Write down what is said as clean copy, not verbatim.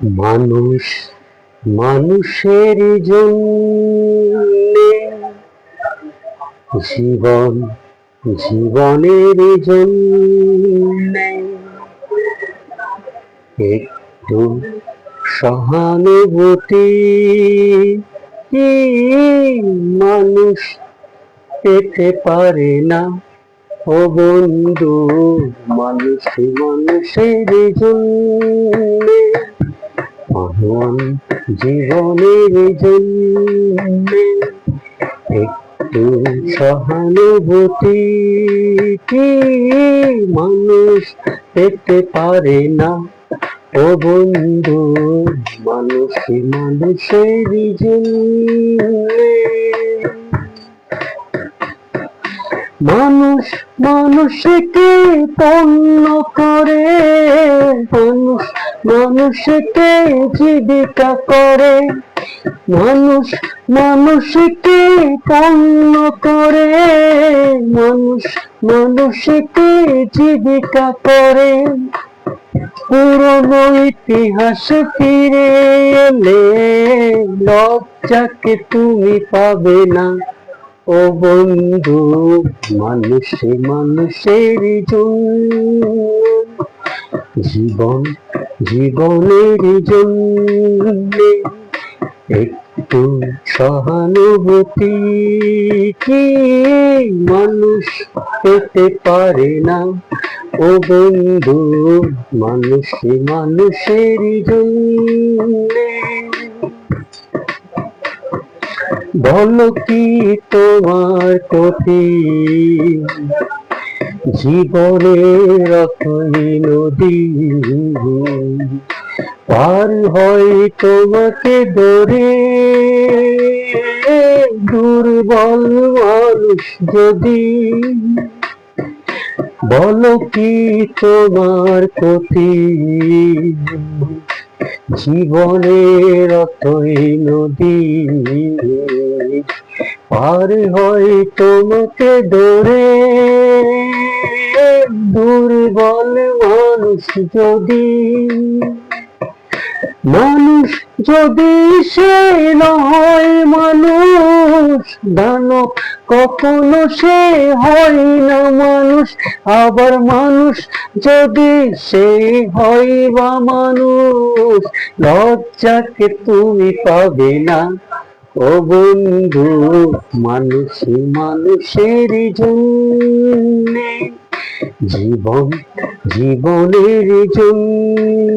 মানুষ মানুষের জন্যে, জীবন জীবনের জন্যে একটু সহানুভূতি মানুষ পেতে পারে না। ও বন্ধু, মানুষ মানুষের জন্যে, মহান জীবনের জন্যে একটু সহানুভূতি মানুষ পেতে পারে না। ও বন্ধু, মানুষ মানুষের জন্যে, মানুষ মানুষকে পণ্য করে, মানুষ মানুষকে জীবিকা করে, মানুষ মানুষকে পণ্য করে, মানুষ মানুষকে জীবিকা করে। পুরনো ইতিহাস ফিরে এলে লজ্জাকে তুমি পাবে না। ও বন্ধু, মানুষ মানুষের জন্য, জীবন জীবনের জন্যে একটু সহানুভূতি মানুষ পেতে পারে না। ও বন্ধু, মানুষ মানুষের জন্যে, বলো কি তোমার প্রতি জীবনের অথই নদী পার হয় তোমাকে ধরে, দুর্বল মানুষ যদি, বলো কি তোমার প্রতি জীবনের অথই নদী পার হয় তোমাকে ধরে, দুর্বল মানুষ যদি, মানুষ যদি সে নয় মানুষ, দানব কখনো সে হয় না মানুষ। আবার মানুষ যদি সে হয় বা মানুষ, লজ্জাকে তুমি পাবে না। ও বন্ধু, মানুষ মানুষের জন্যে, জীবন জীবনের জন্য।